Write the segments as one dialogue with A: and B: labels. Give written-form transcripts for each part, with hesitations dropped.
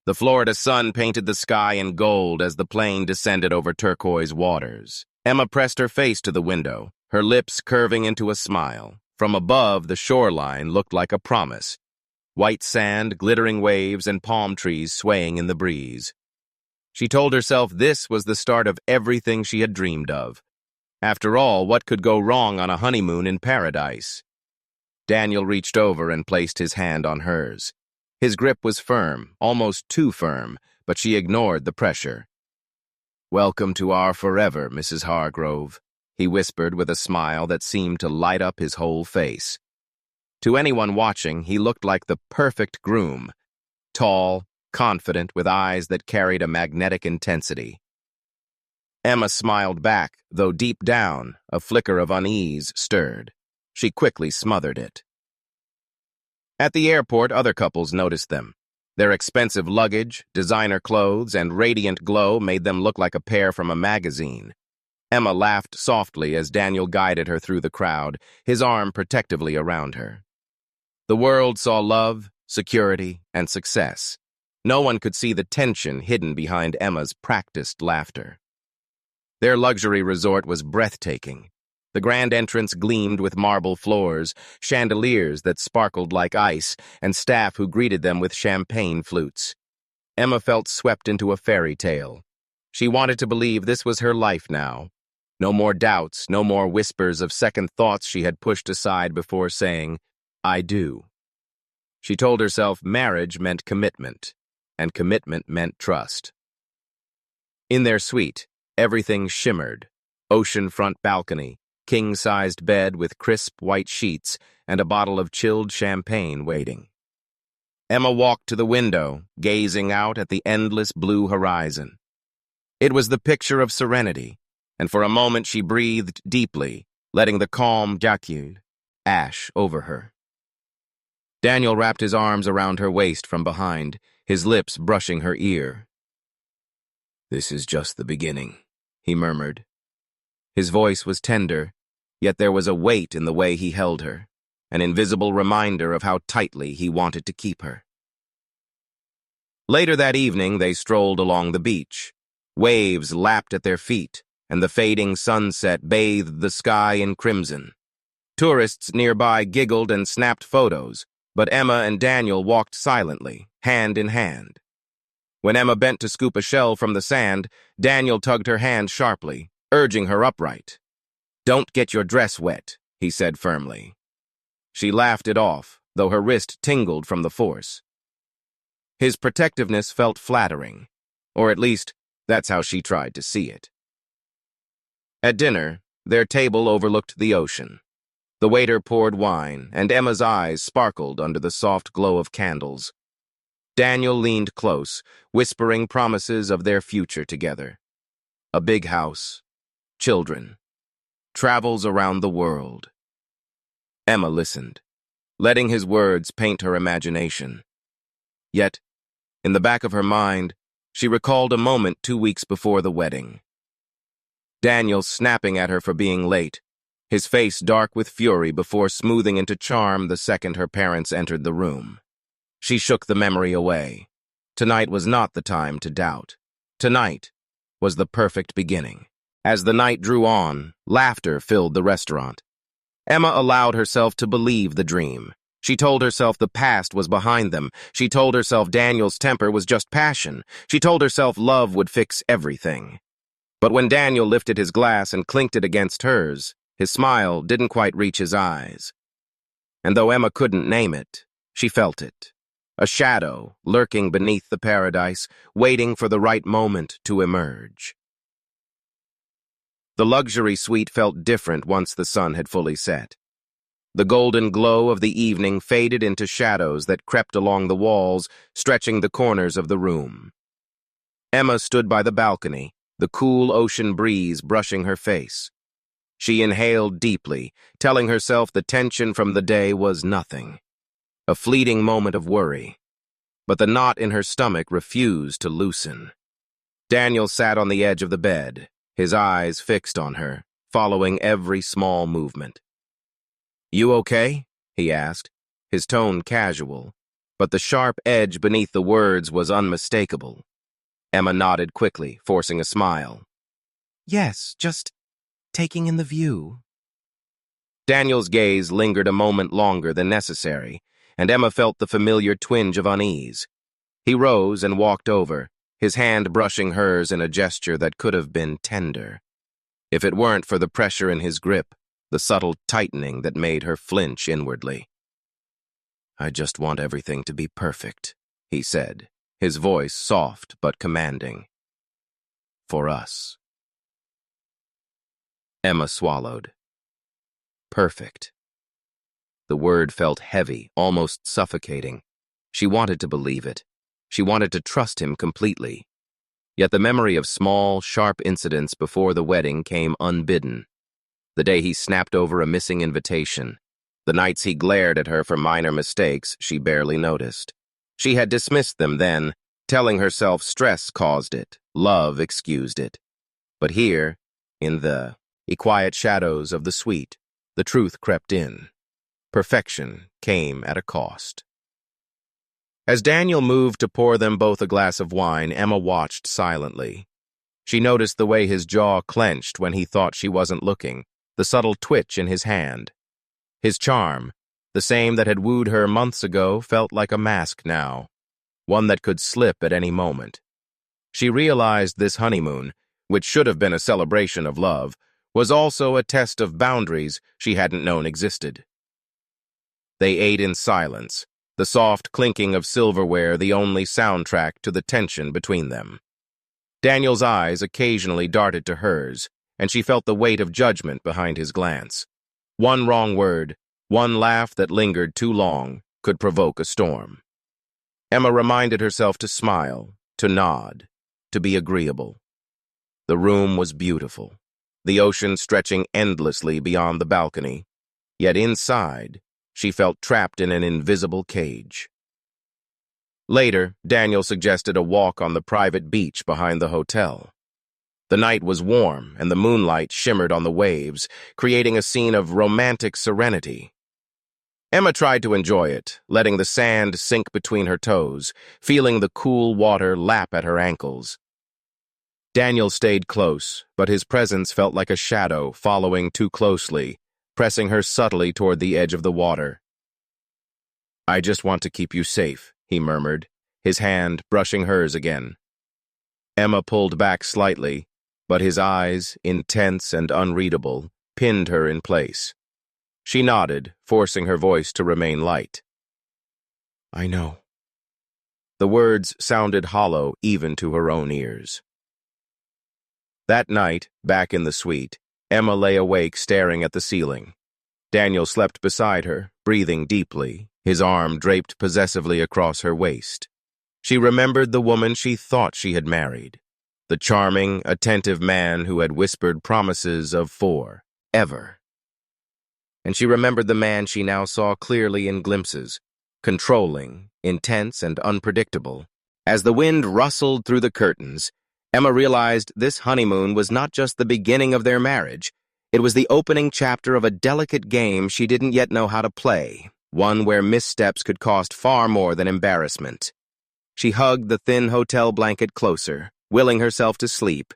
A: The Florida sun painted the sky in gold as the plane descended over turquoise waters. Emma pressed her face to the window, her lips curving into a smile. From above, the shoreline looked like a promise. White sand, glittering waves, and palm trees swaying in the breeze. She told herself this was the start of everything she had dreamed of. After all, what could go wrong on a honeymoon in paradise? Daniel reached over and placed his hand on hers. His grip was firm, almost too firm, but she ignored the pressure. "Welcome to our forever, Mrs. Hargrove," he whispered with a smile that seemed to light up his whole face. To anyone watching, he looked like the perfect groom, tall, confident, with eyes that carried a magnetic intensity. Emma smiled back, though deep down, a flicker of unease stirred. She quickly smothered it. At the airport, other couples noticed them. Their expensive luggage, designer clothes, and radiant glow made them look like a pair from a magazine. Emma laughed softly as Daniel guided her through the crowd, his arm protectively around her. The world saw love, security, and success. No one could see the tension hidden behind Emma's practiced laughter. Their luxury resort was breathtaking. The grand entrance gleamed with marble floors, chandeliers that sparkled like ice, and staff who greeted them with champagne flutes. Emma felt swept into a fairy tale. She wanted to believe this was her life now. No more doubts, no more whispers of second thoughts she had pushed aside before saying, "I do." She told herself marriage meant commitment, and commitment meant trust. In their suite, everything shimmered. Oceanfront balcony, king-sized bed with crisp white sheets, and a bottle of chilled champagne waiting. Emma walked to the window, gazing out at the endless blue horizon. It was the picture of serenity, and for a moment she breathed deeply, letting the calm jacude ash over her. Daniel wrapped his arms around her waist from behind, his lips brushing her ear. "This is just the beginning," he murmured. His voice was tender, yet there was a weight in the way he held her, an invisible reminder of how tightly he wanted to keep her. Later that evening, they strolled along the beach. Waves lapped at their feet, and the fading sunset bathed the sky in crimson. Tourists nearby giggled and snapped photos, but Emma and Daniel walked silently, hand in hand. When Emma bent to scoop a shell from the sand, Daniel tugged her hand sharply, urging her upright. "Don't get your dress wet," he said firmly. She laughed it off, though her wrist tingled from the force. His protectiveness felt flattering, or at least, that's how she tried to see it. At dinner, their table overlooked the ocean. The waiter poured wine, and Emma's eyes sparkled under the soft glow of candles. Daniel leaned close, whispering promises of their future together. A big house, children, travels around the world. Emma listened, letting his words paint her imagination. Yet, in the back of her mind, she recalled a moment 2 weeks before the wedding. Daniel snapping at her for being late, his face dark with fury before smoothing into charm the second her parents entered the room. She shook the memory away. Tonight was not the time to doubt. Tonight was the perfect beginning. As the night drew on, laughter filled the restaurant. Emma allowed herself to believe the dream. She told herself the past was behind them. She told herself Daniel's temper was just passion. She told herself love would fix everything. But when Daniel lifted his glass and clinked it against hers, his smile didn't quite reach his eyes. And though Emma couldn't name it, she felt it. A shadow lurking beneath the paradise, waiting for the right moment to emerge. The luxury suite felt different once the sun had fully set. The golden glow of the evening faded into shadows that crept along the walls, stretching the corners of the room. Emma stood by the balcony, the cool ocean breeze brushing her face. She inhaled deeply, telling herself the tension from the day was nothing. A fleeting moment of worry. But the knot in her stomach refused to loosen. Daniel sat on the edge of the bed, his eyes fixed on her, following every small movement. "You okay?" he asked, his tone casual, but the sharp edge beneath the words was unmistakable. Emma nodded quickly, forcing a smile. Yes, just taking in the view. Daniel's gaze lingered a moment longer than necessary, and Emma felt the familiar twinge of unease. He rose and walked over, his hand brushing hers in a gesture that could have been tender. If it weren't for the pressure in his grip, the subtle tightening that made her flinch inwardly. I just want everything to be perfect, he said, his voice soft but commanding. For us. Emma swallowed. Perfect. The word felt heavy, almost suffocating. She wanted to believe it. She wanted to trust him completely. Yet the memory of small, sharp incidents before the wedding came unbidden. The day he snapped over a missing invitation. The nights he glared at her for minor mistakes she barely noticed. She had dismissed them then, telling herself stress caused it, love excused it. But here, in the quiet shadows of the suite, the truth crept in. Perfection came at a cost. As Daniel moved to pour them both a glass of wine, Emma watched silently. She noticed the way his jaw clenched when he thought she wasn't looking, the subtle twitch in his hand. His charm, the same that had wooed her months ago, felt like a mask now, one that could slip at any moment. She realized this honeymoon, which should have been a celebration of love, was also a test of boundaries she hadn't known existed. They ate in silence, the soft clinking of silverware the only soundtrack to the tension between them. Daniel's eyes occasionally darted to hers, and she felt the weight of judgment behind his glance. One wrong word, one laugh that lingered too long, could provoke a storm. Emma reminded herself to smile, to nod, to be agreeable. The room was beautiful, the ocean stretching endlessly beyond the balcony, yet inside, she felt trapped in an invisible cage. Later, Daniel suggested a walk on the private beach behind the hotel. The night was warm, and the moonlight shimmered on the waves, creating a scene of romantic serenity. Emma tried to enjoy it, letting the sand sink between her toes, feeling the cool water lap at her ankles. Daniel stayed close, but his presence felt like a shadow following too closely, pressing her subtly toward the edge of the water. I just want to keep you safe, he murmured, his hand brushing hers again. Emma pulled back slightly, but his eyes, intense and unreadable, pinned her in place. She nodded, forcing her voice to remain light. I know. The words sounded hollow even to her own ears. That night, back in the suite, Emma lay awake staring at the ceiling. Daniel slept beside her, breathing deeply, his arm draped possessively across her waist. She remembered the woman she thought she had married, the charming, attentive man who had whispered promises of forever. And she remembered the man she now saw clearly in glimpses, controlling, intense, and unpredictable. As the wind rustled through the curtains, Emma realized this honeymoon was not just the beginning of their marriage. It was the opening chapter of a delicate game she didn't yet know how to play, one where missteps could cost far more than embarrassment. She hugged the thin hotel blanket closer, willing herself to sleep,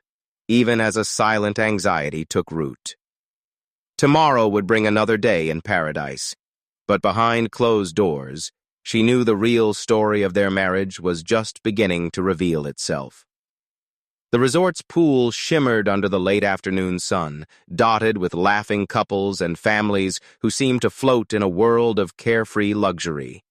A: even as a silent anxiety took root. Tomorrow would bring another day in paradise, but behind closed doors, she knew the real story of their marriage was just beginning to reveal itself. The resort's pool shimmered under the late afternoon sun, dotted with laughing couples and families who seemed to float in a world of carefree luxury.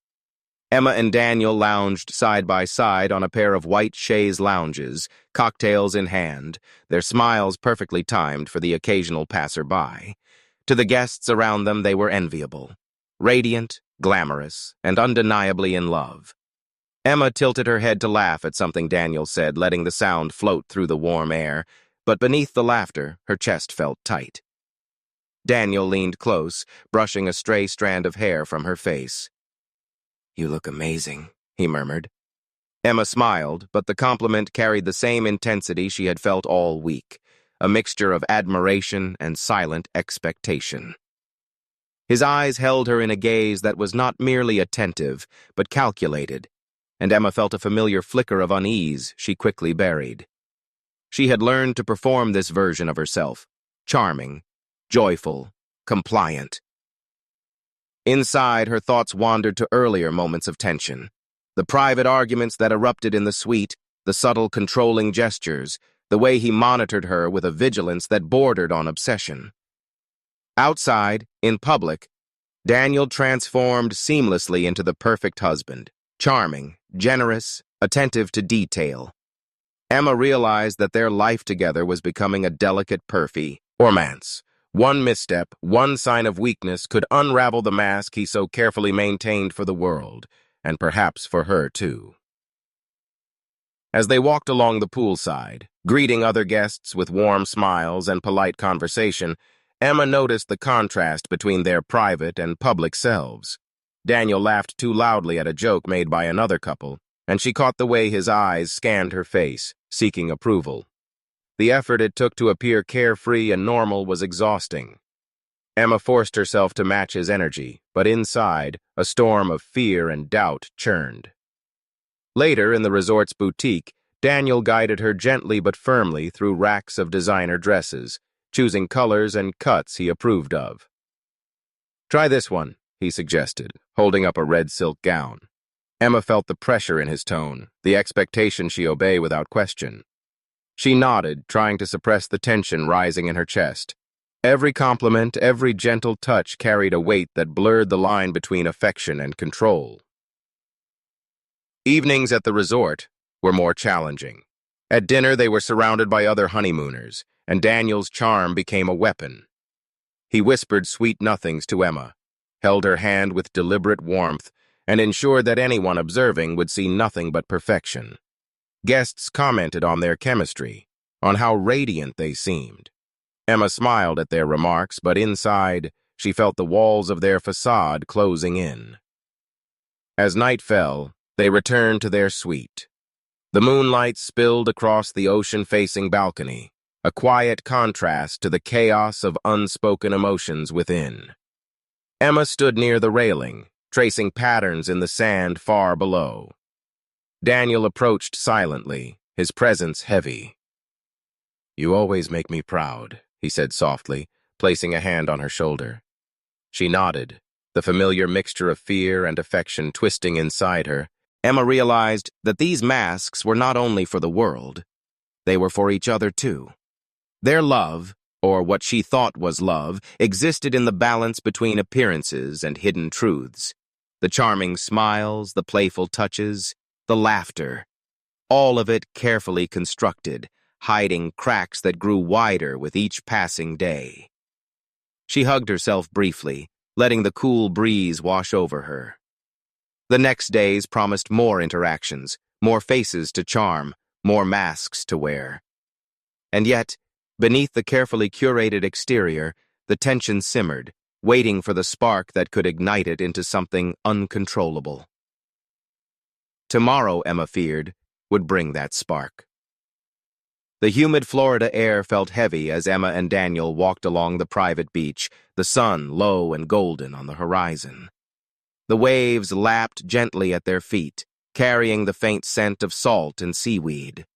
A: Emma and Daniel lounged side by side on a pair of white chaise lounges, cocktails in hand, their smiles perfectly timed for the occasional passer-by. To the guests around them they were enviable, radiant, glamorous, and undeniably in love. Emma tilted her head to laugh at something Daniel said, letting the sound float through the warm air, but beneath the laughter, her chest felt tight. Daniel leaned close, brushing a stray strand of hair from her face. You look amazing, he murmured. Emma smiled, but the compliment carried the same intensity she had felt all week, a mixture of admiration and silent expectation. His eyes held her in a gaze that was not merely attentive, but calculated, and Emma felt a familiar flicker of unease she quickly buried. She had learned to perform this version of herself, charming, joyful, compliant. Inside, her thoughts wandered to earlier moments of tension. The private arguments that erupted in the suite, the subtle controlling gestures, the way he monitored her with a vigilance that bordered on obsession. Outside, in public, Daniel transformed seamlessly into the perfect husband, charming, generous, attentive to detail. Emma realized that their life together was becoming a delicate romance. One misstep, one sign of weakness could unravel the mask he so carefully maintained for the world, and perhaps for her too. As they walked along the poolside, greeting other guests with warm smiles and polite conversation, Emma noticed the contrast between their private and public selves. Daniel laughed too loudly at a joke made by another couple, and she caught the way his eyes scanned her face, seeking approval. The effort it took to appear carefree and normal was exhausting. Emma forced herself to match his energy, but inside, a storm of fear and doubt churned. Later, in the resort's boutique, Daniel guided her gently but firmly through racks of designer dresses, choosing colors and cuts he approved of. "Try this one," he suggested, holding up a red silk gown. Emma felt the pressure in his tone, the expectation she obey without question. She nodded, trying to suppress the tension rising in her chest. Every compliment, every gentle touch carried a weight that blurred the line between affection and control. Evenings at the resort were more challenging. At dinner, they were surrounded by other honeymooners, and Daniel's charm became a weapon. He whispered sweet nothings to Emma, held her hand with deliberate warmth, and ensured that anyone observing would see nothing but perfection. Guests commented on their chemistry, on how radiant they seemed. Emma smiled at their remarks, but inside, she felt the walls of their facade closing in. As night fell, they returned to their suite. The moonlight spilled across the ocean-facing balcony, a quiet contrast to the chaos of unspoken emotions within. Emma stood near the railing, tracing patterns in the sand far below. Daniel approached silently, his presence heavy. "You always make me proud," he said softly, placing a hand on her shoulder. She nodded, the familiar mixture of fear and affection twisting inside her. Emma realized that these masks were not only for the world, they were for each other too. Their love, or what she thought was love, existed in the balance between appearances and hidden truths. The charming smiles, the playful touches, the laughter, all of it carefully constructed, hiding cracks that grew wider with each passing day. She hugged herself briefly, letting the cool breeze wash over her. The next days promised more interactions, more faces to charm, more masks to wear. And yet, beneath the carefully curated exterior, the tension simmered, waiting for the spark that could ignite it into something uncontrollable. Tomorrow, Emma feared, would bring that spark. The humid Florida air felt heavy as Emma and Daniel walked along the private beach, the sun low and golden on the horizon. The waves lapped gently at their feet, carrying the faint scent of salt and seaweed.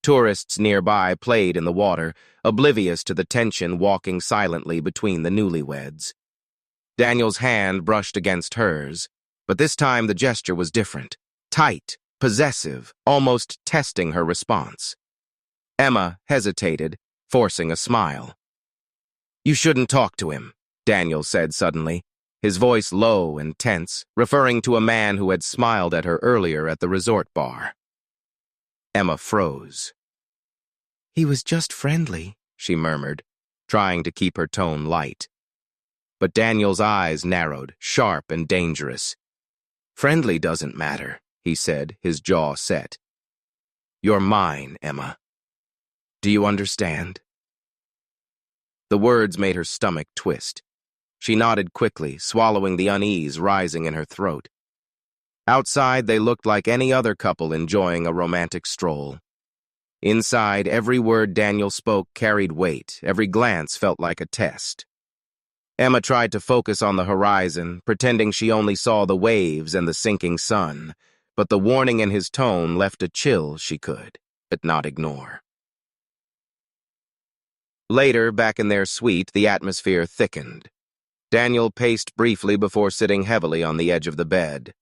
A: Tourists nearby played in the water, oblivious to the tension walking silently between the newlyweds. Daniel's hand brushed against hers, but this time the gesture was different, tight, possessive, almost testing her response. Emma hesitated, forcing a smile. "You shouldn't talk to him," Daniel said suddenly, his voice low and tense, referring to a man who had smiled at her earlier at the resort bar. Emma froze. "He was just friendly," she murmured, trying to keep her tone light. But Daniel's eyes narrowed, sharp and dangerous. "Friendly doesn't matter," he said, his jaw set. "You're mine, Emma. Do you understand?" The words made her stomach twist. She nodded quickly, swallowing the unease rising in her throat. Outside, they looked like any other couple enjoying a romantic stroll. Inside, every word Daniel spoke carried weight, every glance felt like a test. Emma tried to focus on the horizon, pretending she only saw the waves and the sinking sun, but the warning in his tone left a chill she could, but not ignore. Later, back in their suite, the atmosphere thickened. Daniel paced briefly before sitting heavily on the edge of the bed.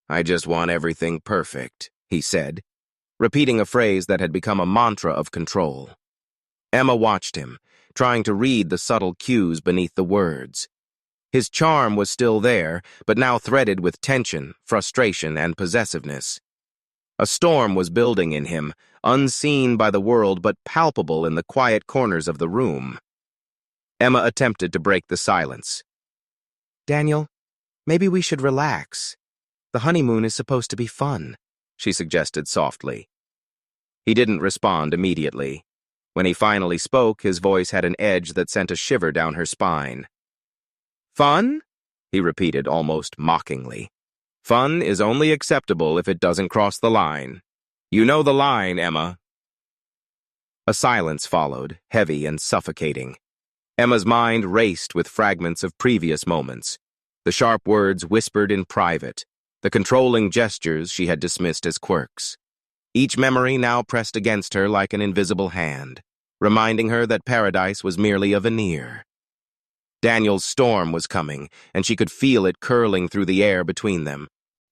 A: "I just want everything perfect," he said, repeating a phrase that had become a mantra of control. Emma watched him, trying to read the subtle cues beneath the words. His charm was still there, but now threaded with tension, frustration, and possessiveness. A storm was building in him, unseen by the world but palpable in the quiet corners of the room. Emma attempted to break the silence. "Daniel, maybe we should relax. The honeymoon is supposed to be fun," she suggested softly. He didn't respond immediately. When he finally spoke, his voice had an edge that sent a shiver down her spine. "Fun?" he repeated almost mockingly. "Fun is only acceptable if it doesn't cross the line. You know the line, Emma." A silence followed, heavy and suffocating. Emma's mind raced with fragments of previous moments, the sharp words whispered in private, the controlling gestures she had dismissed as quirks. Each memory now pressed against her like an invisible hand, reminding her that paradise was merely a veneer. Daniel's storm was coming, and she could feel it curling through the air between them.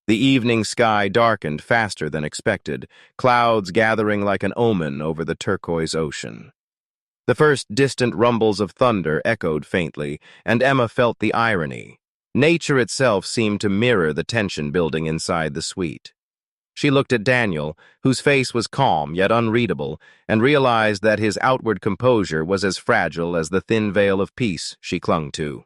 A: The evening sky darkened faster than expected, clouds gathering like an omen over the turquoise ocean. The first distant rumbles of thunder echoed faintly, and Emma felt the irony. Nature itself seemed to mirror the tension building inside the suite. She looked at Daniel, whose face was calm yet unreadable, and realized that his outward composure was as fragile as the thin veil of peace she clung to.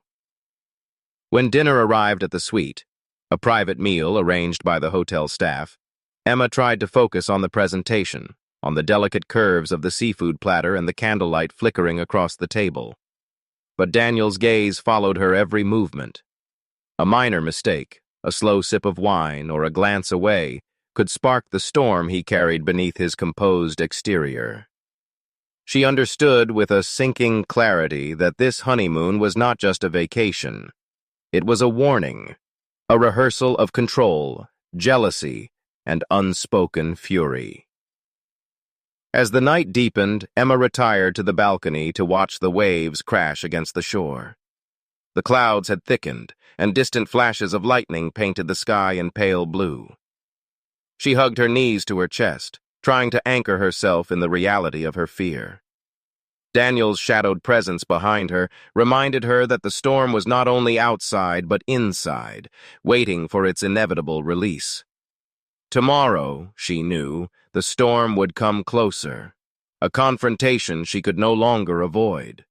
A: When dinner arrived at the suite, a private meal arranged by the hotel staff, Emma tried to focus on the presentation, on the delicate curves of the seafood platter and the candlelight flickering across the table. But Daniel's gaze followed her every movement. A minor mistake, a slow sip of wine, or a glance away, could spark the storm he carried beneath his composed exterior. She understood with a sinking clarity that this honeymoon was not just a vacation. It was a warning, a rehearsal of control, jealousy, and unspoken fury. As the night deepened, Emma retired to the balcony to watch the waves crash against the shore. The clouds had thickened, and distant flashes of lightning painted the sky in pale blue. She hugged her knees to her chest, trying to anchor herself in the reality of her fear. Daniel's shadowed presence behind her reminded her that the storm was not only outside but inside, waiting for its inevitable release. Tomorrow, she knew, the storm would come closer, a confrontation she could no longer avoid.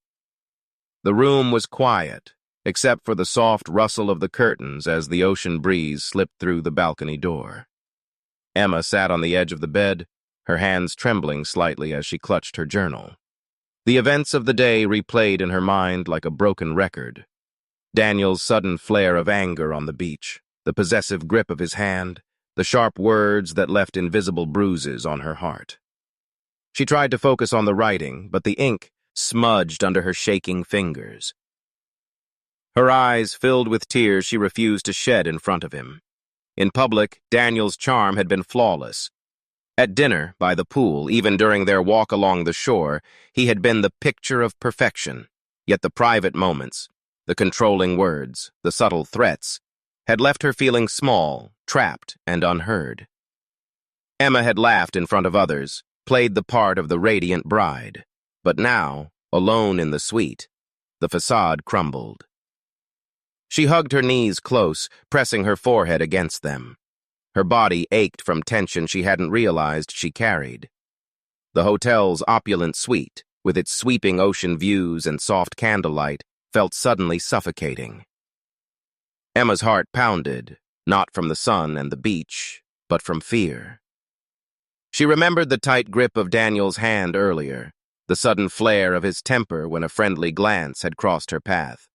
A: The room was quiet, except for the soft rustle of the curtains as the ocean breeze slipped through the balcony door. Emma sat on the edge of the bed, her hands trembling slightly as she clutched her journal. The events of the day replayed in her mind like a broken record. Daniel's sudden flare of anger on the beach, the possessive grip of his hand, the sharp words that left invisible bruises on her heart. She tried to focus on the writing, but the ink smudged under her shaking fingers. Her eyes filled with tears she refused to shed in front of him. In public, Daniel's charm had been flawless. At dinner, by the pool, even during their walk along the shore, he had been the picture of perfection. Yet the private moments, the controlling words, the subtle threats, had left her feeling small, trapped, and unheard. Emma had laughed in front of others, played the part of the radiant bride. But now, alone in the suite, the facade crumbled. She hugged her knees close, pressing her forehead against them. Her body ached from tension she hadn't realized she carried. The hotel's opulent suite, with its sweeping ocean views and soft candlelight, felt suddenly suffocating. Emma's heart pounded, not from the sun and the beach, but from fear. She remembered the tight grip of Daniel's hand earlier, the sudden flare of his temper when a friendly glance had crossed her path.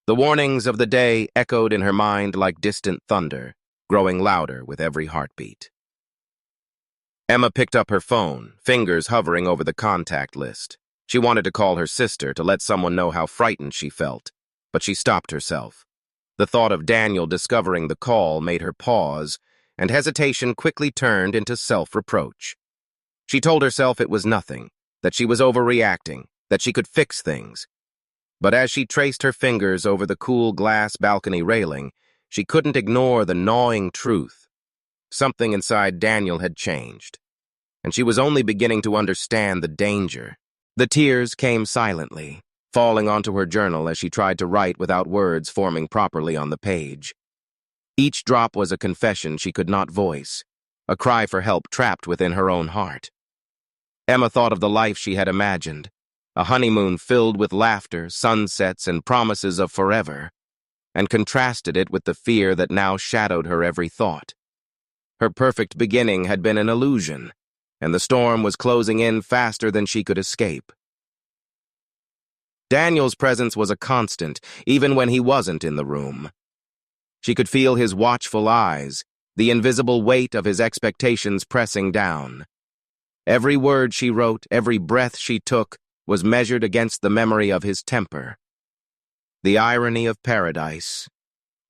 A: The warnings of the day echoed in her mind like distant thunder, growing louder with every heartbeat. Emma picked up her phone, fingers hovering over the contact list. She wanted to call her sister to let someone know how frightened she felt, but she stopped herself. The thought of Daniel discovering the call made her pause, and hesitation quickly turned into self-reproach. She told herself it was nothing, that she was overreacting, that she could fix things. But as she traced her fingers over the cool glass balcony railing, she couldn't ignore the gnawing truth. Something inside Daniel had changed, and she was only beginning to understand the danger. The tears came silently, falling onto her journal as she tried to write without words forming properly on the page. Each drop was a confession she could not voice, a cry for help trapped within her own heart. Emma thought of the life she had imagined, a honeymoon filled with laughter, sunsets, and promises of forever, and contrasted it with the fear that now shadowed her every thought. Her perfect beginning had been an illusion, and the storm was closing in faster than she could escape. Daniel's presence was a constant, even when he wasn't in the room. She could feel his watchful eyes, the invisible weight of his expectations pressing down. Every word she wrote, every breath she took, was measured against the memory of his temper. The irony of paradise,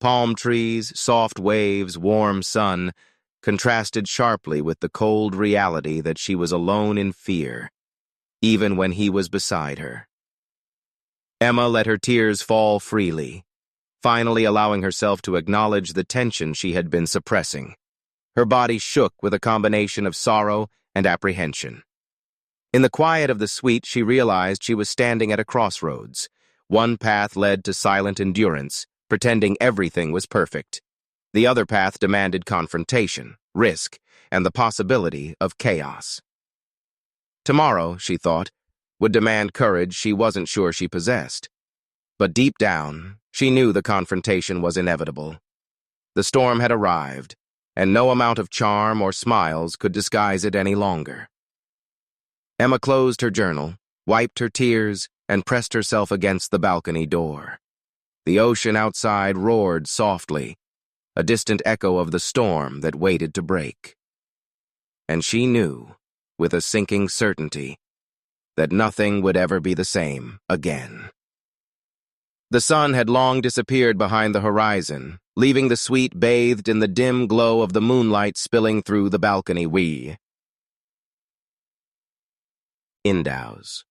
A: palm trees, soft waves, warm sun, contrasted sharply with the cold reality that she was alone in fear, even when he was beside her. Emma let her tears fall freely, finally allowing herself to acknowledge the tension she had been suppressing. Her body shook with a combination of sorrow and apprehension. In the quiet of the suite, she realized she was standing at a crossroads. One path led to silent endurance, pretending everything was perfect. The other path demanded confrontation, risk, and the possibility of chaos. Tomorrow, she thought, would demand courage she wasn't sure she possessed. But deep down, she knew the confrontation was inevitable. The storm had arrived, and no amount of charm or smiles could disguise it any longer. Emma closed her journal, wiped her tears, and pressed herself against the balcony door. The ocean outside roared softly, a distant echo of the storm that waited to break. And she knew, with a sinking certainty, that nothing would ever be the same again. The sun had long disappeared behind the horizon, leaving the suite bathed in the dim glow of the moonlight spilling through the balcony windows.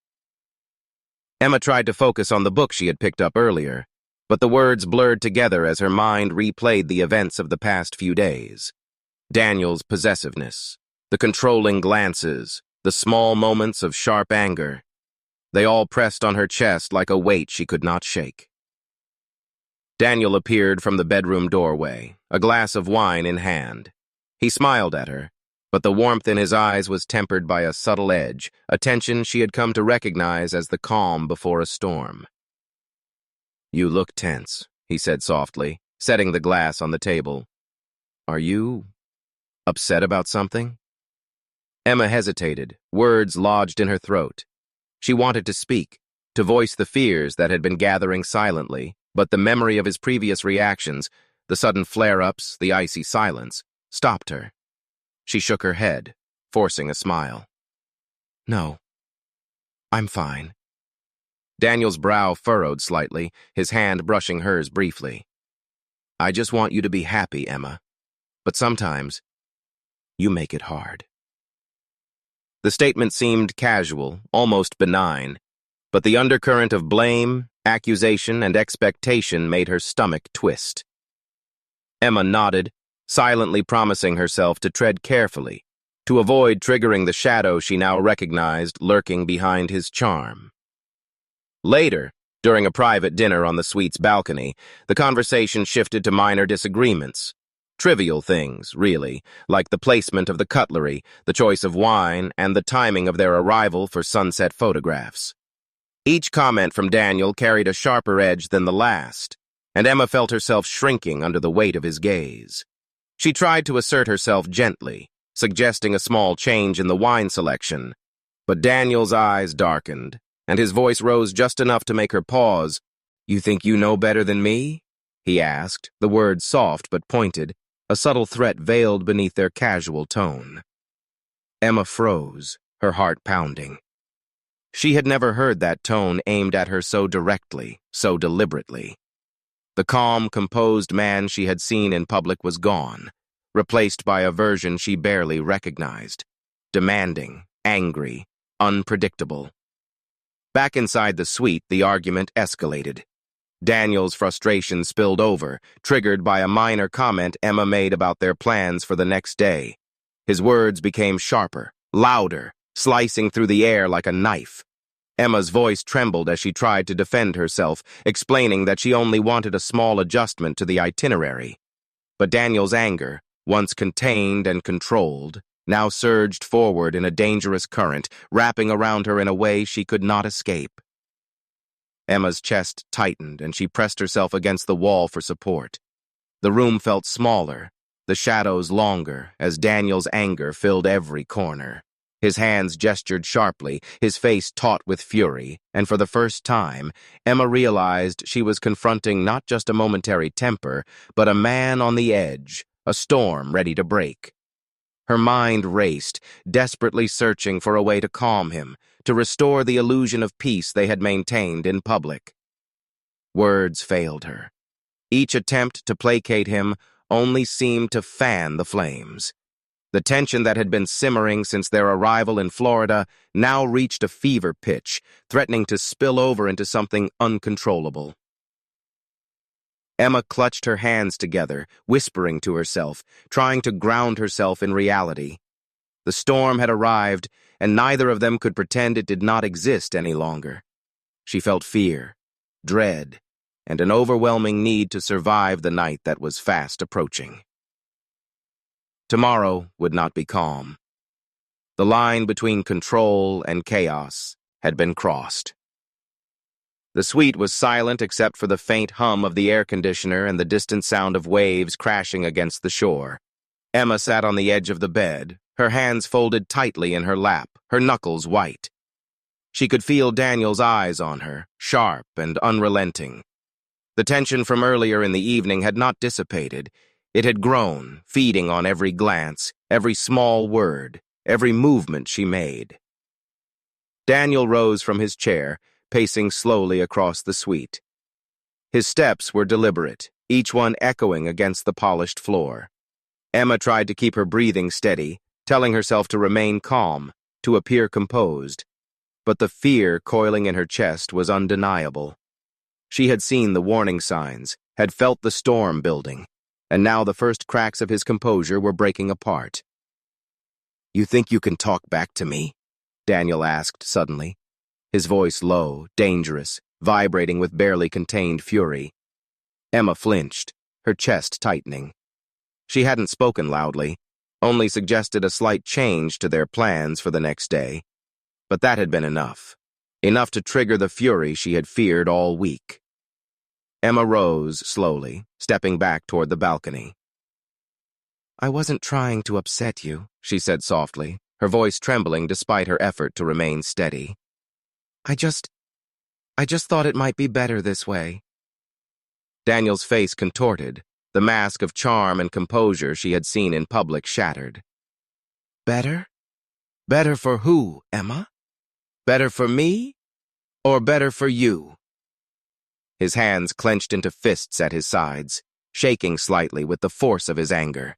A: Emma tried to focus on the book she had picked up earlier, but the words blurred together as her mind replayed the events of the past few days. Daniel's possessiveness, the controlling glances, the small moments of sharp anger. They all pressed on her chest like a weight she could not shake. Daniel appeared from the bedroom doorway, a glass of wine in hand. He smiled at her, but the warmth in his eyes was tempered by a subtle edge, a tension she had come to recognize as the calm before a storm. "You look tense," he said softly, setting the glass on the table. "Are you upset about something?" Emma hesitated, words lodged in her throat. She wanted to speak, to voice the fears that had been gathering silently, but the memory of his previous reactions, the sudden flare-ups, the icy silence, stopped her. She shook her head, forcing a smile. "No, I'm fine." Daniel's brow furrowed slightly, his hand brushing hers briefly. "I just want you to be happy, Emma. But sometimes, you make it hard." The statement seemed casual, almost benign, but the undercurrent of blame, accusation, and expectation made her stomach twist. Emma nodded, silently promising herself to tread carefully, to avoid triggering the shadow she now recognized lurking behind his charm. Later, during a private dinner on the suite's balcony, the conversation shifted to minor disagreements. Trivial things, really, like the placement of the cutlery, the choice of wine, and the timing of their arrival for sunset photographs. Each comment from Daniel carried a sharper edge than the last, and Emma felt herself shrinking under the weight of his gaze. She tried to assert herself gently, suggesting a small change in the wine selection, but Daniel's eyes darkened, and his voice rose just enough to make her pause. "You think you know better than me?" he asked, the words soft but pointed, a subtle threat veiled beneath their casual tone. Emma froze, her heart pounding. She had never heard that tone aimed at her so directly, so deliberately. The calm, composed man she had seen in public was gone, replaced by a version she barely recognized. Demanding, angry, unpredictable. Back inside the suite, the argument escalated. Daniel's frustration spilled over, triggered by a minor comment Emma made about their plans for the next day. His words became sharper, louder, slicing through the air like a knife. Emma's voice trembled as she tried to defend herself, explaining that she only wanted a small adjustment to the itinerary. But Daniel's anger, once contained and controlled, now surged forward in a dangerous current, wrapping around her in a way she could not escape. Emma's chest tightened, and she pressed herself against the wall for support. The room felt smaller, the shadows longer, as Daniel's anger filled every corner. His hands gestured sharply, his face taut with fury, and for the first time, Emma realized she was confronting not just a momentary temper, but a man on the edge, a storm ready to break. Her mind raced, desperately searching for a way to calm him, to restore the illusion of peace they had maintained in public. Words failed her. Each attempt to placate him only seemed to fan the flames. The tension that had been simmering since their arrival in Florida now reached a fever pitch, threatening to spill over into something uncontrollable. Emma clutched her hands together, whispering to herself, trying to ground herself in reality. The storm had arrived, and neither of them could pretend it did not exist any longer. She felt fear, dread, and an overwhelming need to survive the night that was fast approaching. Tomorrow would not be calm. The line between control and chaos had been crossed. The suite was silent except for the faint hum of the air conditioner and the distant sound of waves crashing against the shore. Emma sat on the edge of the bed, her hands folded tightly in her lap, her knuckles white. She could feel Daniel's eyes on her, sharp and unrelenting. The tension from earlier in the evening had not dissipated. It had grown, feeding on every glance, every small word, every movement she made. Daniel rose from his chair, pacing slowly across the suite. His steps were deliberate, each one echoing against the polished floor. Emma tried to keep her breathing steady, telling herself to remain calm, to appear composed. But the fear coiling in her chest was undeniable. She had seen the warning signs, had felt the storm building, and now the first cracks of his composure were breaking apart. "You think you can talk back to me?" Daniel asked suddenly, his voice low, dangerous, vibrating with barely contained fury. Emma flinched, her chest tightening. She hadn't spoken loudly, only suggested a slight change to their plans for the next day. But that had been enough. Enough to trigger the fury she had feared all week. Emma rose slowly, stepping back toward the balcony. "I wasn't trying to upset you," she said softly, her voice trembling despite her effort to remain steady. I just thought it might be better this way." Daniel's face contorted, the mask of charm and composure she had seen in public shattered. "Better? Better for who, Emma? Better for me? Or better for you?" His hands clenched into fists at his sides, shaking slightly with the force of his anger.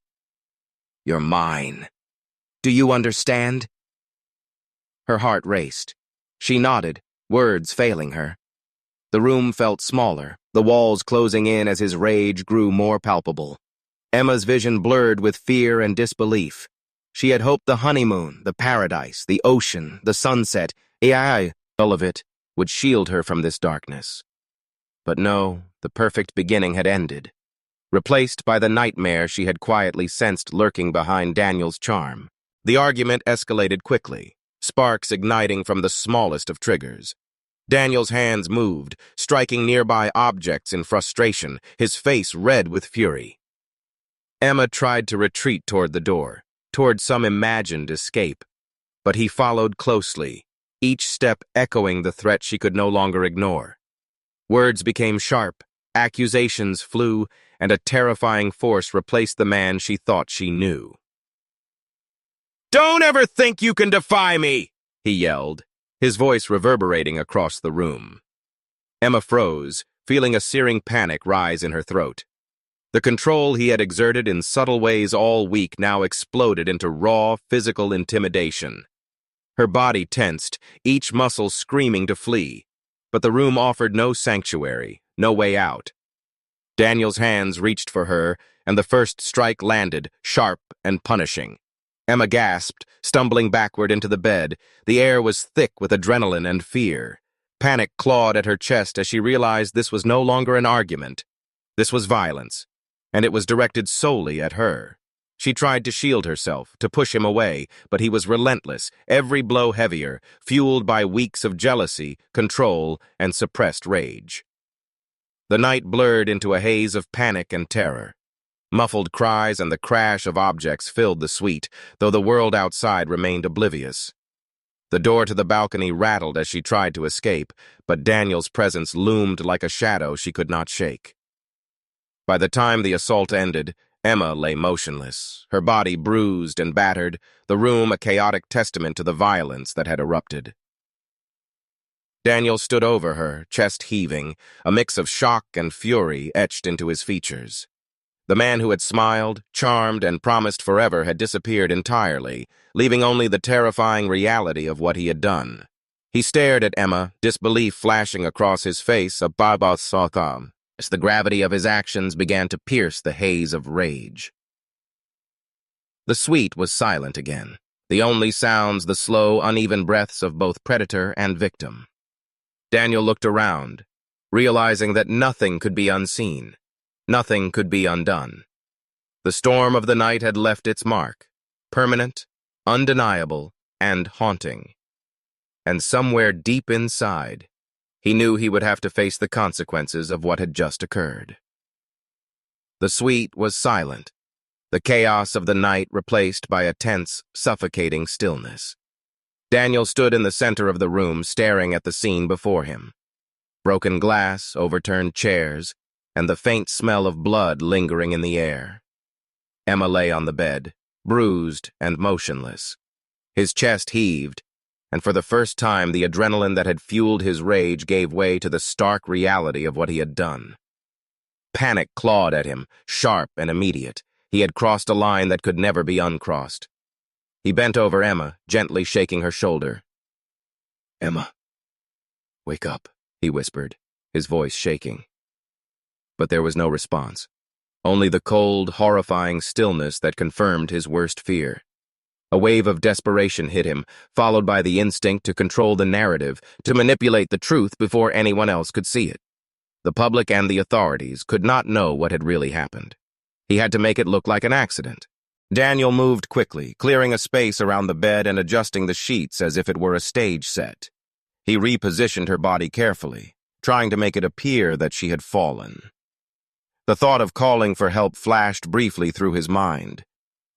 A: "You're mine. Do you understand?" Her heart raced. She nodded, words failing her. The room felt smaller, the walls closing in as his rage grew more palpable. Emma's vision blurred with fear and disbelief. She had hoped the honeymoon, the paradise, the ocean, the sunset, all of it, would shield her from this darkness. But no, the perfect beginning had ended, replaced by the nightmare she had quietly sensed lurking behind Daniel's charm. The argument escalated quickly, sparks igniting from the smallest of triggers. Daniel's hands moved, striking nearby objects in frustration, his face red with fury. Emma tried to retreat toward the door, toward some imagined escape, but he followed closely, each step echoing the threat she could no longer ignore. Words became sharp, accusations flew, and a terrifying force replaced the man she thought she knew. "Don't ever think you can defy me!" he yelled, his voice reverberating across the room. Emma froze, feeling a searing panic rise in her throat. The control he had exerted in subtle ways all week now exploded into raw, physical intimidation. Her body tensed, each muscle screaming to flee, but the room offered no sanctuary, no way out. Daniel's hands reached for her, and the first strike landed, sharp and punishing. Emma gasped, stumbling backward into the bed. The air was thick with adrenaline and fear. Panic clawed at her chest as she realized this was no longer an argument. This was violence, and it was directed solely at her. She tried to shield herself, to push him away, but he was relentless, every blow heavier, fueled by weeks of jealousy, control, and suppressed rage. The night blurred into a haze of panic and terror. Muffled cries and the crash of objects filled the suite, though the world outside remained oblivious. The door to the balcony rattled as she tried to escape, but Daniel's presence loomed like a shadow she could not shake. By the time the assault ended, Emma lay motionless, her body bruised and battered, the room a chaotic testament to the violence that had erupted. Daniel stood over her, chest heaving, a mix of shock and fury etched into his features. The man who had smiled, charmed, and promised forever had disappeared entirely, leaving only the terrifying reality of what he had done. He stared at Emma, disbelief flashing across his face, as the gravity of his actions began to pierce the haze of rage. The suite was silent again, the only sounds the slow, uneven breaths of both predator and victim. Daniel looked around, realizing that nothing could be unseen. Nothing could be undone. The storm of the night had left its mark, permanent, undeniable, and haunting. And somewhere deep inside, he knew he would have to face the consequences of what had just occurred. The suite was silent, the chaos of the night replaced by a tense, suffocating stillness. Daniel stood in the center of the room, staring at the scene before him. Broken glass, overturned chairs, and the faint smell of blood lingering in the air. Emma lay on the bed, bruised and motionless. His chest heaved, and for the first time the adrenaline that had fueled his rage gave way to the stark reality of what he had done. Panic clawed at him, sharp and immediate. He had crossed a line that could never be uncrossed. He bent over Emma, gently shaking her shoulder. "Emma, wake up," he whispered, his voice shaking. But there was no response, only the cold, horrifying stillness that confirmed his worst fear. A wave of desperation hit him, followed by the instinct to control the narrative, to manipulate the truth before anyone else could see it. The public and the authorities could not know what had really happened. He had to make it look like an accident. Daniel moved quickly, clearing a space around the bed and adjusting the sheets as if it were a stage set. He repositioned her body carefully, trying to make it appear that she had fallen. The thought of calling for help flashed briefly through his mind,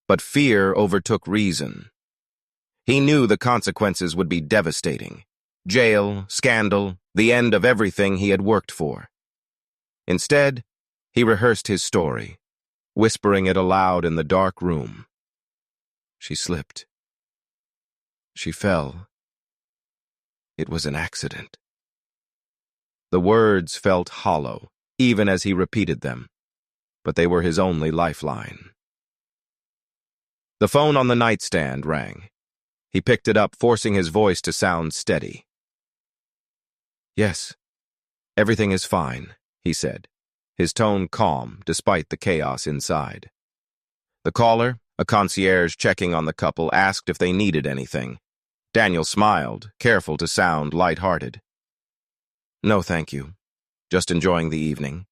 A: but fear overtook reason. He knew the consequences would be devastating. Jail, scandal, the end of everything he had worked for. Instead, he rehearsed his story, whispering it aloud in the dark room. She slipped. She fell. It was an accident. The words felt hollow, even as he repeated them, but they were his only lifeline. The phone on the nightstand rang. He picked it up, forcing his voice to sound steady. "Yes, everything is fine," he said, his tone calm despite the chaos inside. The caller, a concierge checking on the couple, asked if they needed anything. Daniel smiled, careful to sound light-hearted. "No, thank you. Just enjoying the evening."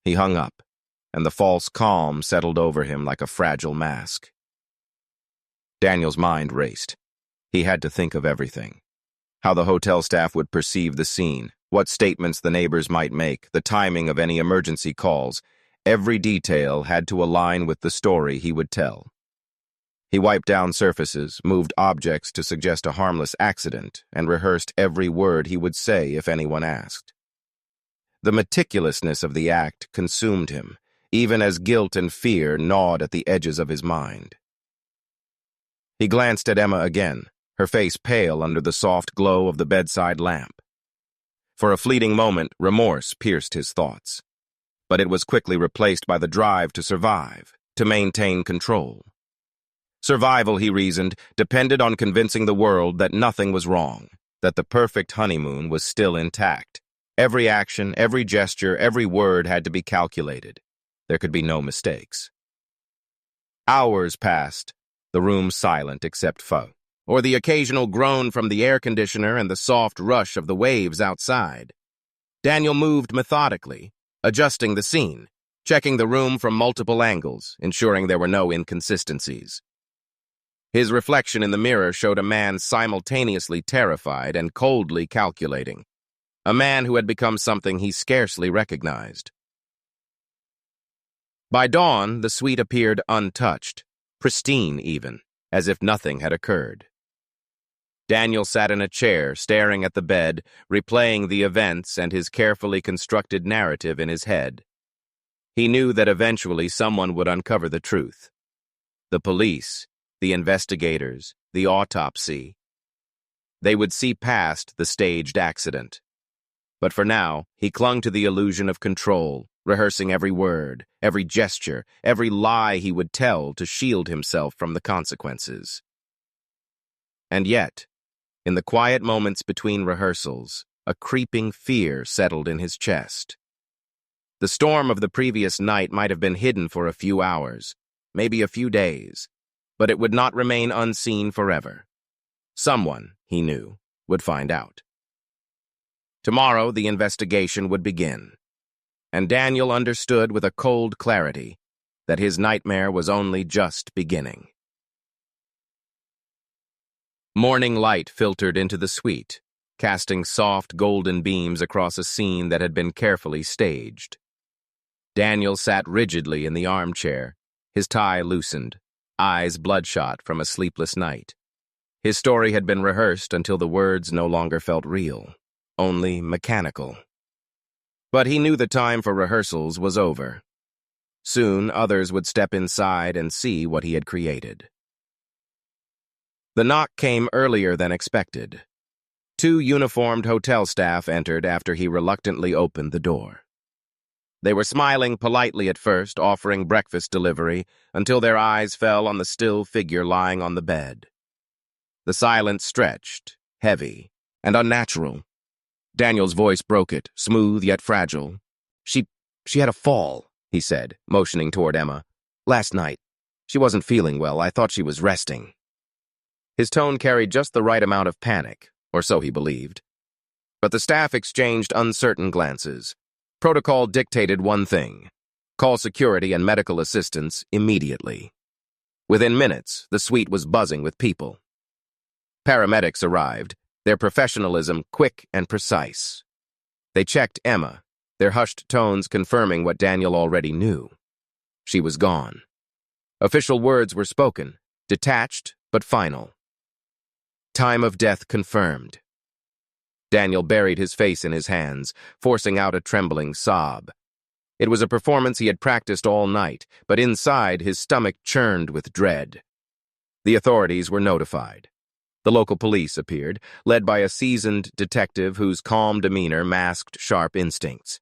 A: He hung up, and the false calm settled over him like a fragile mask. Daniel's mind raced. He had to think of everything. How the hotel staff would perceive the scene, what statements the neighbors might make, the timing of any emergency calls. Every detail had to align with the story he would tell. He wiped down surfaces, moved objects to suggest a harmless accident, and rehearsed every word he would say if anyone asked. The meticulousness of the act consumed him, even as guilt and fear gnawed at the edges of his mind. He glanced at Emma again, her face pale under the soft glow of the bedside lamp. For a fleeting moment, remorse pierced his thoughts. But it was quickly replaced by the drive to survive, to maintain control. Survival, he reasoned, depended on convincing the world that nothing was wrong, that the perfect honeymoon was still intact. Every action, every gesture, every word had to be calculated. There could be no mistakes. Hours passed, the room silent except for the occasional groan from the air conditioner and the soft rush of the waves outside. Daniel moved methodically, adjusting the scene, checking the room from multiple angles, ensuring there were no inconsistencies. His reflection in the mirror showed a man simultaneously terrified and coldly calculating, a man who had become something he scarcely recognized. By dawn, the suite appeared untouched, pristine even, as if nothing had occurred. Daniel sat in a chair, staring at the bed, replaying the events and his carefully constructed narrative in his head. He knew that eventually someone would uncover the truth. The police, the investigators, the autopsy. They would see past the staged accident. But for now, he clung to the illusion of control, rehearsing every word, every gesture, every lie he would tell to shield himself from the consequences. And yet, in the quiet moments between rehearsals, a creeping fear settled in his chest. The storm of the previous night might have been hidden for a few hours, maybe a few days, but it would not remain unseen forever. Someone, he knew, would find out. Tomorrow, the investigation would begin, and Daniel understood with a cold clarity that his nightmare was only just beginning. Morning light filtered into the suite, casting soft golden beams across a scene that had been carefully staged. Daniel sat rigidly in the armchair, his tie loosened, eyes bloodshot from a sleepless night. His story had been rehearsed until the words no longer felt real, only mechanical. But he knew the time for rehearsals was over. Soon others would step inside and see what he had created. The knock came earlier than expected. 2 uniformed hotel staff entered after he reluctantly opened the door. They were smiling politely at first, offering breakfast delivery, until their eyes fell on the still figure lying on the bed. The silence stretched, heavy, and unnatural. Daniel's voice broke it, smooth yet fragile. She had a fall, he said, motioning toward Emma. Last night. She wasn't feeling well. I thought she was resting. His tone carried just the right amount of panic, or so he believed. But the staff exchanged uncertain glances. Protocol dictated one thing: call security and medical assistance immediately. Within minutes, the suite was buzzing with people. Paramedics arrived, their professionalism quick and precise. They checked Emma, their hushed tones confirming what Daniel already knew. She was gone. Official words were spoken, detached but final. Time of death confirmed. Daniel buried his face in his hands, forcing out a trembling sob. It was a performance he had practiced all night, but inside his stomach churned with dread. The authorities were notified. The local police appeared, led by a seasoned detective whose calm demeanor masked sharp instincts.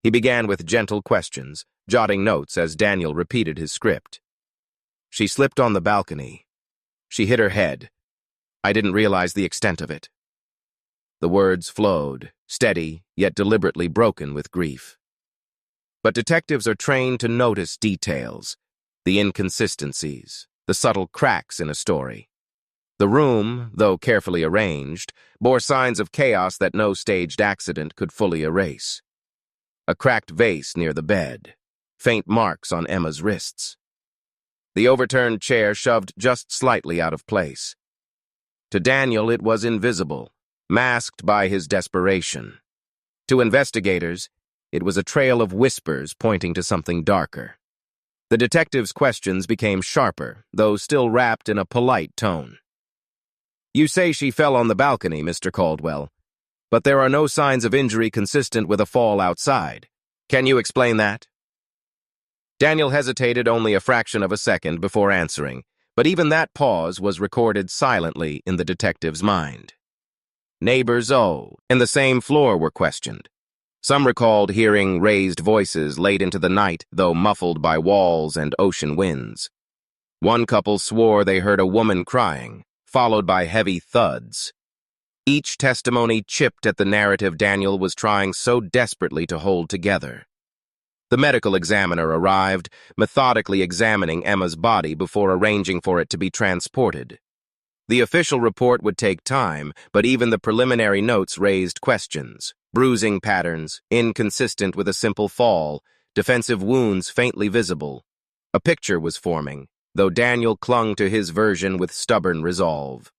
A: He began with gentle questions, jotting notes as Daniel repeated his script. She slipped on the balcony. She hit her head. I didn't realize the extent of it. The words flowed, steady, yet deliberately broken with grief. But detectives are trained to notice details, the inconsistencies, the subtle cracks in a story. The room, though carefully arranged, bore signs of chaos that no staged accident could fully erase. A cracked vase near the bed, faint marks on Emma's wrists. The overturned chair shoved just slightly out of place. To Daniel, it was invisible, masked by his desperation. To investigators, it was a trail of whispers pointing to something darker. The detective's questions became sharper, though still wrapped in a polite tone. You say she fell on the balcony, Mr. Caldwell, but there are no signs of injury consistent with a fall outside. Can you explain that? Daniel hesitated only a fraction of a second before answering, But even that pause was recorded silently in the detective's mind. Neighbors and the same floor were questioned. Some recalled hearing raised voices late into the night, though muffled by walls and ocean winds. One couple swore they heard a woman crying, followed by heavy thuds. Each testimony chipped at the narrative Daniel was trying so desperately to hold together. The medical examiner arrived, methodically examining Emma's body before arranging for it to be transported. The official report would take time, but even the preliminary notes raised questions. Bruising patterns, inconsistent with a simple fall, defensive wounds faintly visible. A picture was forming, though Daniel clung to his version with stubborn resolve.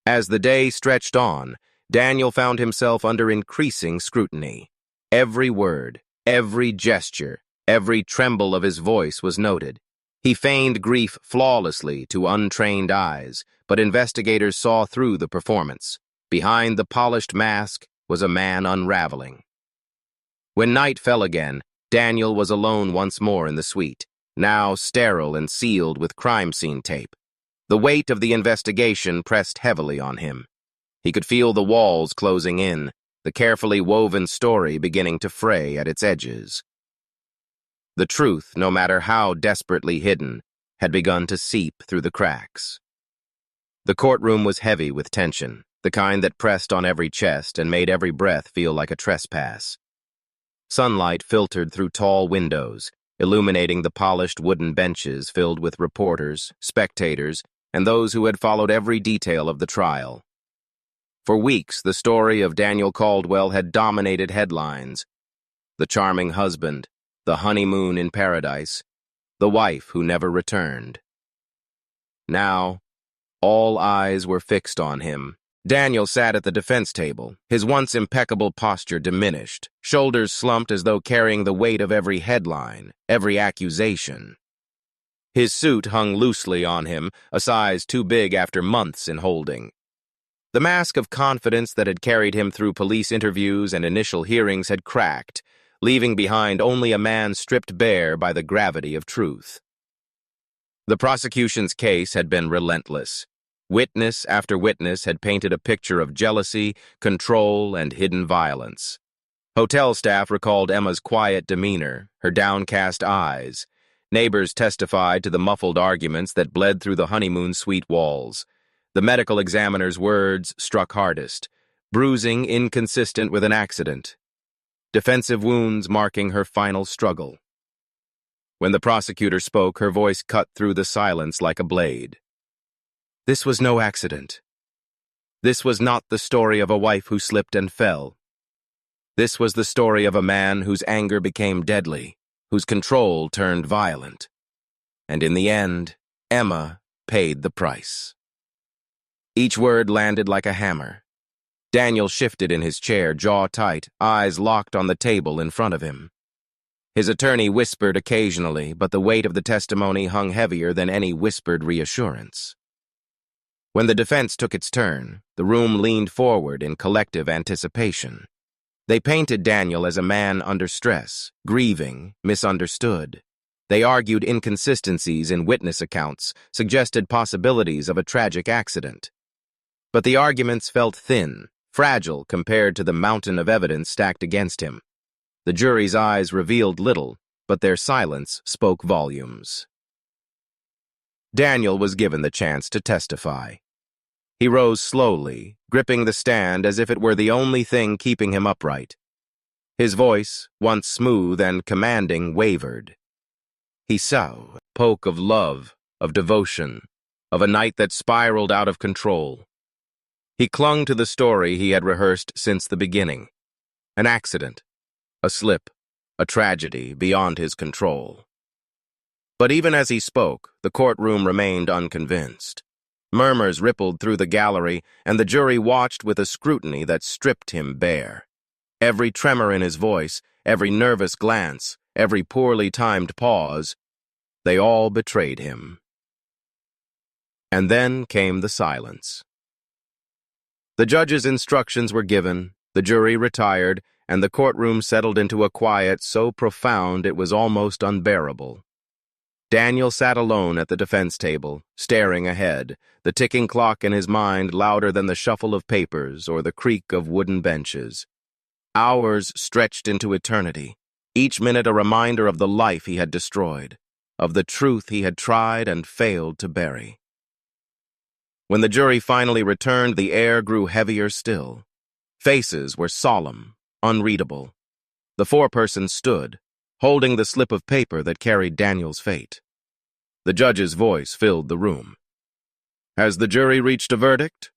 A: As the day stretched on, Daniel found himself under increasing scrutiny. Every word, every gesture, every tremble of his voice was noted. He feigned grief flawlessly to untrained eyes, but investigators saw through the performance. Behind the polished mask was a man unraveling. When night fell again, Daniel was alone once more in the suite, now sterile and sealed with crime scene tape. The weight of the investigation pressed heavily on him. He could feel the walls closing in, the carefully woven story beginning to fray at its edges. The truth, no matter how desperately hidden, had begun to seep through the cracks. The courtroom was heavy with tension, the kind that pressed on every chest and made every breath feel like a trespass. Sunlight filtered through tall windows, illuminating the polished wooden benches filled with reporters, spectators, and those who had followed every detail of the trial. For weeks, the story of Daniel Caldwell had dominated headlines. The charming husband, the honeymoon in paradise, the wife who never returned. Now, all eyes were fixed on him. Daniel sat at the defense table, his once impeccable posture diminished, shoulders slumped as though carrying the weight of every headline, every accusation. His suit hung loosely on him, a size too big after months in holding. The mask of confidence that had carried him through police interviews and initial hearings had cracked, leaving behind only a man stripped bare by the gravity of truth. The prosecution's case had been relentless. Witness after witness had painted a picture of jealousy, control, and hidden violence. Hotel staff recalled Emma's quiet demeanor, her downcast eyes. Neighbors testified to the muffled arguments that bled through the honeymoon suite walls. The medical examiner's words struck hardest, bruising inconsistent with an accident. Defensive wounds marking her final struggle. When the prosecutor spoke, her voice cut through the silence like a blade. This was no accident. This was not the story of a wife who slipped and fell. This was the story of a man whose anger became deadly, whose control turned violent. And in the end, Emma paid the price. Each word landed like a hammer. Daniel shifted in his chair, jaw tight, eyes locked on the table in front of him. His attorney whispered occasionally, but the weight of the testimony hung heavier than any whispered reassurance. When the defense took its turn, the room leaned forward in collective anticipation. They painted Daniel as a man under stress, grieving, misunderstood. They argued inconsistencies in witness accounts, suggested possibilities of a tragic accident. But the arguments felt thin, fragile compared to the mountain of evidence stacked against him. The jury's eyes revealed little, but their silence spoke volumes. Daniel was given the chance to testify. He rose slowly, gripping the stand as if it were the only thing keeping him upright. His voice, once smooth and commanding, wavered. He saw a poke of love, of devotion, of a night that spiraled out of control. He clung to the story he had rehearsed since the beginning. An accident, a slip, a tragedy beyond his control. But even as he spoke, the courtroom remained unconvinced. Murmurs rippled through the gallery, and the jury watched with a scrutiny that stripped him bare. Every tremor in his voice, every nervous glance, every poorly timed pause, they all betrayed him. And then came the silence. The judge's instructions were given, the jury retired, and the courtroom settled into a quiet so profound it was almost unbearable. Daniel sat alone at the defense table, staring ahead, the ticking clock in his mind louder than the shuffle of papers or the creak of wooden benches. Hours stretched into eternity, each minute a reminder of the life he had destroyed, of the truth he had tried and failed to bury. When the jury finally returned, the air grew heavier still. Faces were solemn, unreadable. The foreperson stood, holding the slip of paper that carried Daniel's fate. The judge's voice filled the room. "Has the jury reached a verdict?"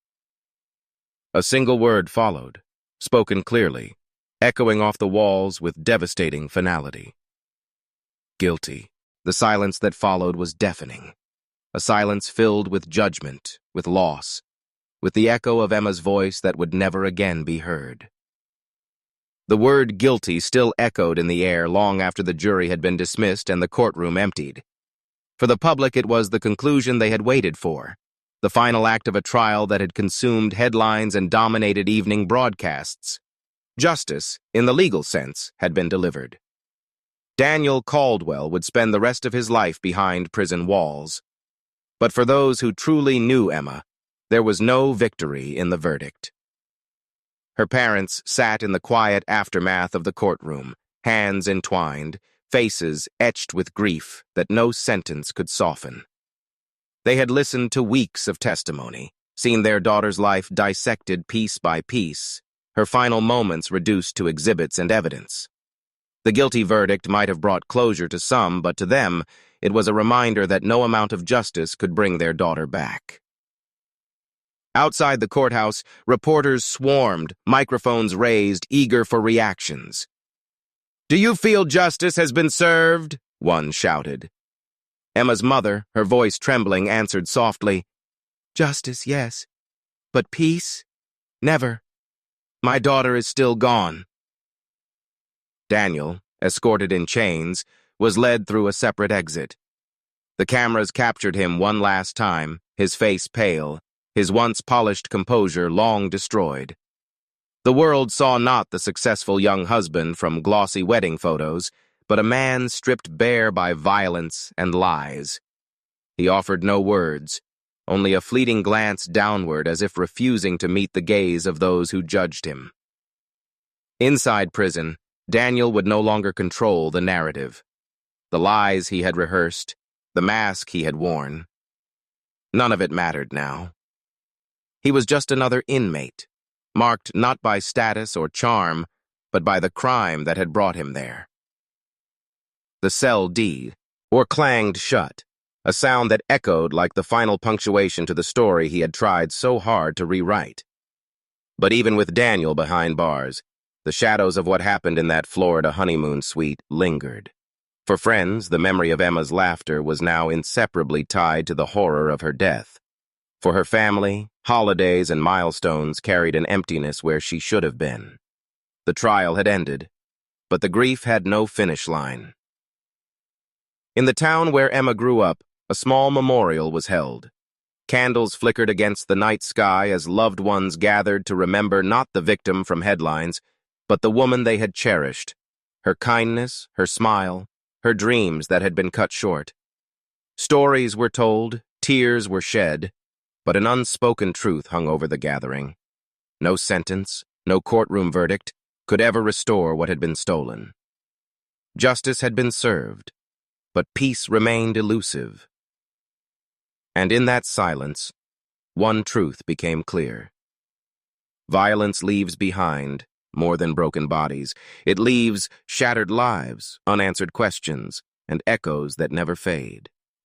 A: A single word followed, spoken clearly, echoing off the walls with devastating finality. Guilty. The silence that followed was deafening. A silence filled with judgment, with loss, with the echo of Emma's voice that would never again be heard. The word guilty still echoed in the air long after the jury had been dismissed and the courtroom emptied. For the public, it was the conclusion they had waited for, the final act of a trial that had consumed headlines and dominated evening broadcasts. Justice, in the legal sense, had been delivered. Daniel Caldwell would spend the rest of his life behind prison walls. But for those who truly knew Emma, there was no victory in the verdict. Her parents sat in the quiet aftermath of the courtroom, hands entwined, faces etched with grief that no sentence could soften. They had listened to weeks of testimony, seen their daughter's life dissected piece by piece, her final moments reduced to exhibits and evidence. The guilty verdict might have brought closure to some, but to them, it was a reminder that no amount of justice could bring their daughter back. Outside the courthouse, reporters swarmed, microphones raised, eager for reactions. "Do you feel justice has been served?" one shouted. Emma's mother, her voice trembling, answered softly, "Justice, yes. But peace? Never. My daughter is still gone." Daniel, escorted in chains, was led through a separate exit. The cameras captured him one last time, his face pale, his once polished composure long destroyed. The world saw not the successful young husband from glossy wedding photos, but a man stripped bare by violence and lies. He offered no words, only a fleeting glance downward as if refusing to meet the gaze of those who judged him. Inside prison, Daniel would no longer control the narrative. The lies he had rehearsed, the mask he had worn. None of it mattered now. He was just another inmate, marked not by status or charm, but by the crime that had brought him there. The cell D, or clanged shut, a sound that echoed like the final punctuation to the story he had tried so hard to rewrite. But even with Daniel behind bars, the shadows of what happened in that Florida honeymoon suite lingered. For friends, the memory of Emma's laughter was now inseparably tied to the horror of her death. For her family, holidays and milestones carried an emptiness where she should have been. The trial had ended, but the grief had no finish line. In the town where Emma grew up, a small memorial was held. Candles flickered against the night sky as loved ones gathered to remember not the victim from headlines, but the woman they had cherished, her kindness, her smile, her dreams that had been cut short. Stories were told, tears were shed, but an unspoken truth hung over the gathering. No sentence, no courtroom verdict could ever restore what had been stolen. Justice had been served, but peace remained elusive. And in that silence, one truth became clear. Violence leaves behind more than broken bodies. It leaves shattered lives, unanswered questions, and echoes that never fade.